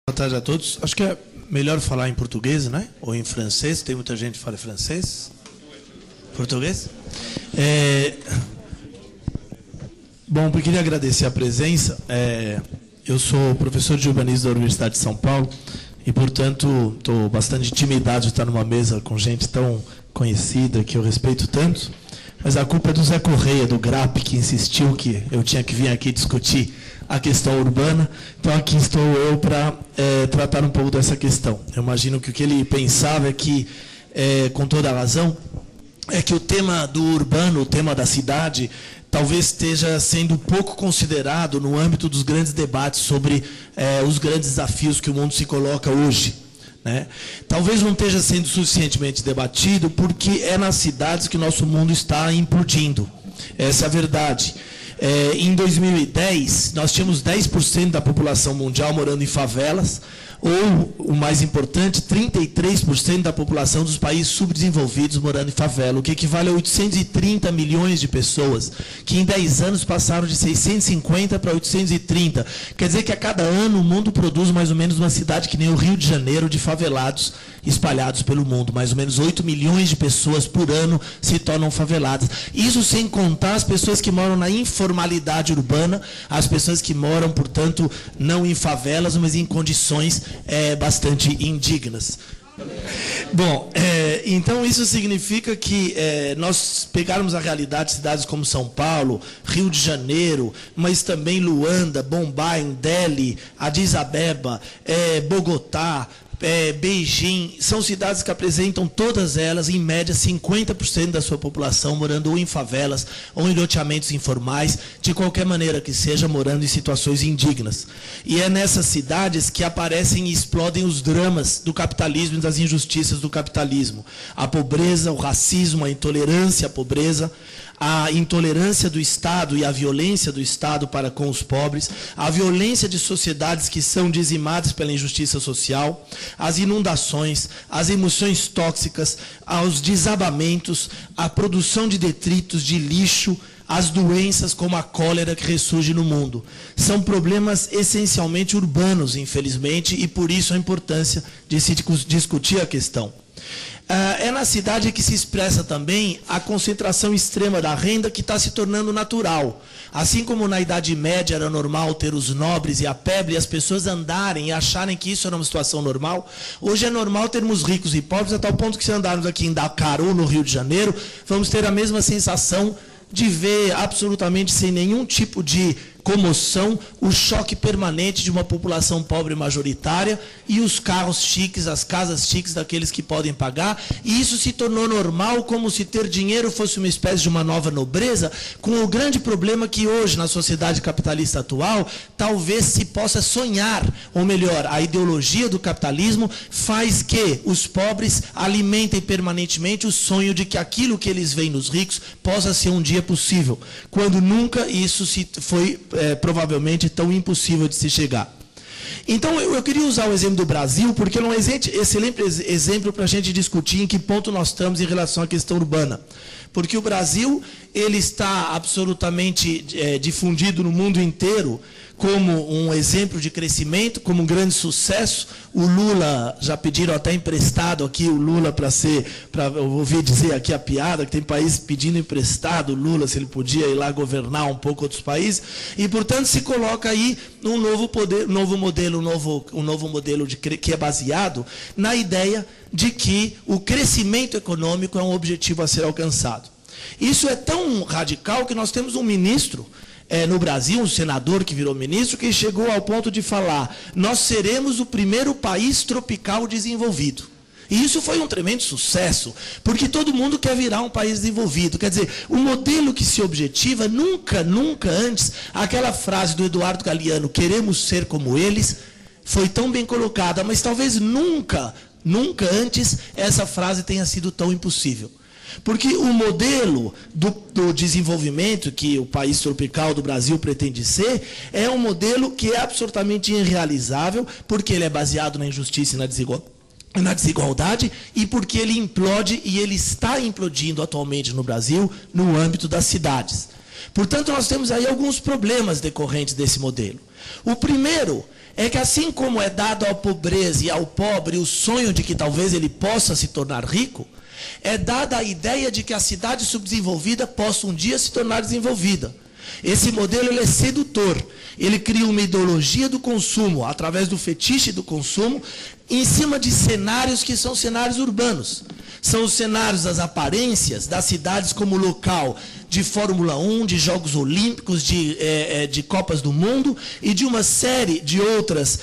Boa tarde a todos. Acho que é melhor falar em português, né? Ou em francês. Tem muita gente que fala francês. Português? Bom, eu queria agradecer a presença. Eu sou professor de urbanismo da Universidade de São Paulo e, portanto, estou bastante intimidado de estar numa mesa com gente tão conhecida, que eu respeito tanto. Mas a culpa é do Zé Correia, do GRAP, que insistiu que eu tinha que vir aqui discutir a questão urbana. Então, aqui estou eu para tratar um pouco dessa questão. Eu imagino que o que ele pensava é que, com toda a razão, é que o tema do urbano, o tema da cidade, talvez esteja sendo pouco considerado no âmbito dos grandes debates sobre os grandes desafios que o mundo se coloca hoje, né? Talvez não esteja sendo suficientemente debatido porque é nas cidades que nosso mundo está implodindo. Essa é a verdade. Em 2010, nós tínhamos 10% da população mundial morando em favelas, ou, o mais importante, 33% da população dos países subdesenvolvidos morando em favela, o que equivale a 830 milhões de pessoas, que em 10 anos passaram de 650 para 830. Quer dizer que a cada ano o mundo produz mais ou menos uma cidade que nem o Rio de Janeiro, de favelados espalhados pelo mundo. Mais ou menos 8 milhões de pessoas por ano se tornam faveladas. Isso sem contar as pessoas que moram na informalidade urbana, as pessoas que moram, portanto, não em favelas, mas em condições bastante indignas. Bom, então isso significa que nós pegarmos a realidade de cidades como São Paulo, Rio de Janeiro, mas também Luanda, Bombai, Delhi, Addis Abeba, Bogotá, Beijing, são cidades que apresentam todas elas, em média, 50% da sua população morando ou em favelas ou em loteamentos informais, de qualquer maneira que seja, morando em situações indignas. E é nessas cidades que aparecem e explodem os dramas do capitalismo e das injustiças do capitalismo. A pobreza, o racismo, a intolerância à pobreza, a intolerância do Estado e a violência do Estado para com os pobres, a violência de sociedades que são dizimadas pela injustiça social, as inundações, as emoções tóxicas, os desabamentos, a produção de detritos, de lixo, as doenças como a cólera que ressurge no mundo. São problemas essencialmente urbanos, infelizmente, e por isso a importância de se discutir a questão. É na cidade que se expressa também a concentração extrema da renda, que está se tornando natural. Assim como na Idade Média era normal ter os nobres e a plebe, e as pessoas andarem e acharem que isso era uma situação normal, hoje é normal termos ricos e pobres, a tal ponto que, se andarmos aqui em Dakar ou no Rio de Janeiro, vamos ter a mesma sensação de ver absolutamente sem nenhum tipo de comoção o choque permanente de uma população pobre majoritária e os carros chiques, as casas chiques daqueles que podem pagar, e isso se tornou normal, como se ter dinheiro fosse uma espécie de uma nova nobreza, com o grande problema que hoje, na sociedade capitalista atual, talvez se possa sonhar, ou melhor, a ideologia do capitalismo faz que os pobres alimentem permanentemente o sonho de que aquilo que eles veem nos ricos possa ser um dia possível, quando nunca isso foi provavelmente tão impossível de se chegar. Então, eu queria usar o exemplo do Brasil, porque ele é um excelente exemplo para a gente discutir em que ponto nós estamos em relação à questão urbana. Porque o Brasil ele está absolutamente difundido no mundo inteiro como um exemplo de crescimento, como um grande sucesso. O Lula, já pediram até emprestado aqui o Lula para eu ouvi dizer aqui a piada, que tem países pedindo emprestado o Lula, se ele podia ir lá governar um pouco outros países, e, portanto, se coloca aí um novo modelo que é baseado na ideia de que o crescimento econômico é um objetivo a ser alcançado. Isso é tão radical que nós temos um ministro no Brasil, um senador que virou ministro, que chegou ao ponto de falar: nós seremos o primeiro país tropical desenvolvido. E isso foi um tremendo sucesso, porque todo mundo quer virar um país desenvolvido. Quer dizer, o modelo que se objetiva, nunca antes, aquela frase do Eduardo Galeano, queremos ser como eles, foi tão bem colocada, mas talvez nunca antes essa frase tenha sido tão impossível. Porque o modelo do desenvolvimento que o país tropical do Brasil pretende ser é um modelo que é absolutamente irrealizável, porque ele é baseado na injustiça e na desigualdade, e porque ele implode, e ele está implodindo atualmente no Brasil, no âmbito das cidades. Portanto, nós temos aí alguns problemas decorrentes desse modelo. O primeiro é que, assim como é dado à pobreza e ao pobre o sonho de que talvez ele possa se tornar rico, é dada a ideia de que a cidade subdesenvolvida possa um dia se tornar desenvolvida. Esse modelo ele é sedutor. Ele cria uma ideologia do consumo, através do fetiche do consumo, em cima de cenários que são cenários urbanos. São os cenários das aparências das cidades como local de Fórmula 1, de Jogos Olímpicos, de Copas do Mundo e de uma série de outras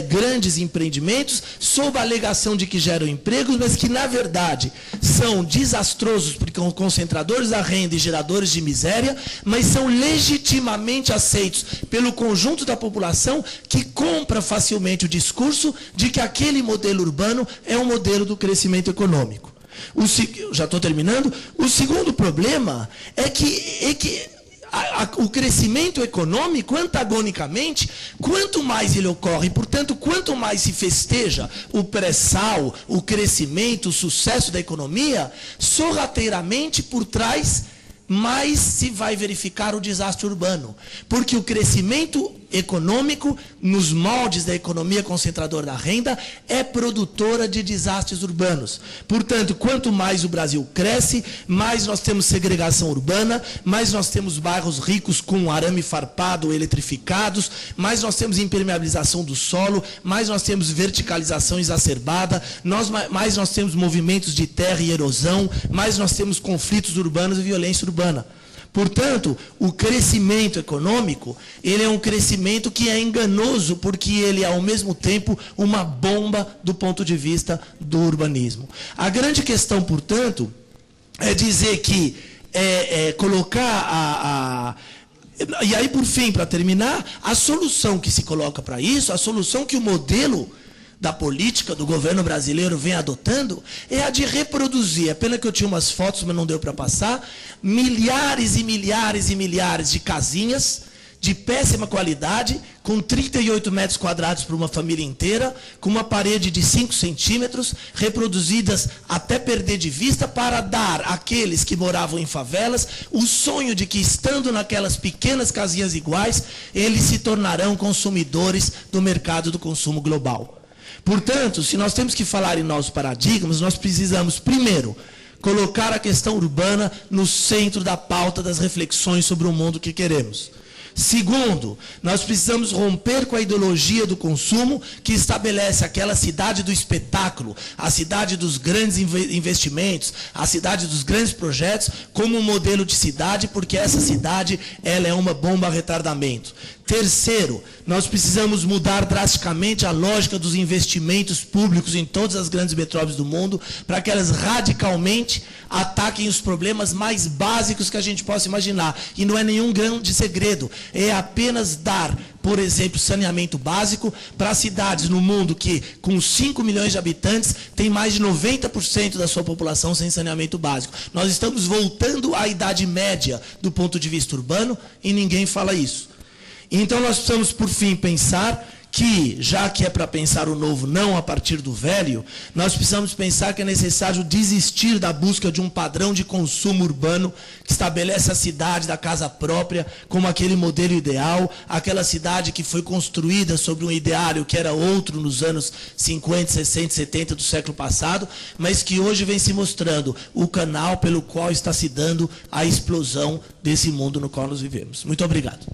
grandes empreendimentos, sob a alegação de que geram empregos, mas que, na verdade, são desastrosos, porque são concentradores da renda e geradores de miséria, mas são legitimamente aceitos pelo conjunto da população que compra facilmente o discurso de que aquele modelo urbano é um modelo do crescimento econômico. Já estou terminando. O segundo problema é que o crescimento econômico, antagonicamente, quanto mais ele ocorre, portanto, quanto mais se festeja o pré-sal, o crescimento, o sucesso da economia, sorrateiramente por trás, mais se vai verificar o desastre urbano. Porque o crescimento econômico, nos moldes da economia concentradora da renda, é produtora de desastres urbanos. Portanto, quanto mais o Brasil cresce, mais nós temos segregação urbana, mais nós temos bairros ricos com arame farpado, eletrificados, mais nós temos impermeabilização do solo, mais nós temos verticalização exacerbada, mais nós temos movimentos de terra e erosão, mais nós temos conflitos urbanos e violência urbana. Portanto, o crescimento econômico, ele é um crescimento que é enganoso, porque ele é, ao mesmo tempo, uma bomba do ponto de vista do urbanismo. A grande questão, portanto, é dizer que e aí, por fim, para terminar, a solução que se coloca para isso, a solução que o modelo da política do governo brasileiro vem adotando, é a de reproduzir, é pena que eu tinha umas fotos, mas não deu para passar, milhares e milhares e milhares de casinhas de péssima qualidade, com 38 metros quadrados para uma família inteira, com uma parede de 5 centímetros, reproduzidas até perder de vista, para dar àqueles que moravam em favelas o sonho de que, estando naquelas pequenas casinhas iguais, eles se tornarão consumidores do mercado do consumo global. Portanto, se nós temos que falar em novos paradigmas, nós precisamos, primeiro, colocar a questão urbana no centro da pauta das reflexões sobre o mundo que queremos. Segundo, nós precisamos romper com a ideologia do consumo que estabelece aquela cidade do espetáculo, a cidade dos grandes investimentos, a cidade dos grandes projetos, como um modelo de cidade, porque essa cidade ela é uma bomba a retardamento. Terceiro, nós precisamos mudar drasticamente a lógica dos investimentos públicos em todas as grandes metrópoles do mundo, para que elas radicalmente ataquem os problemas mais básicos que a gente possa imaginar. E não é nenhum grande segredo, é apenas dar, por exemplo, saneamento básico para cidades no mundo que, com 5 milhões de habitantes, tem mais de 90% da sua população sem saneamento básico. Nós estamos voltando à idade média do ponto de vista urbano e ninguém fala isso. Então nós precisamos, por fim, pensar que, já que é para pensar o novo não a partir do velho, nós precisamos pensar que é necessário desistir da busca de um padrão de consumo urbano que estabelece a cidade da casa própria como aquele modelo ideal, aquela cidade que foi construída sobre um ideário que era outro nos anos 50, 60, 70 do século passado, mas que hoje vem se mostrando o canal pelo qual está se dando a explosão desse mundo no qual nós vivemos. Muito obrigado.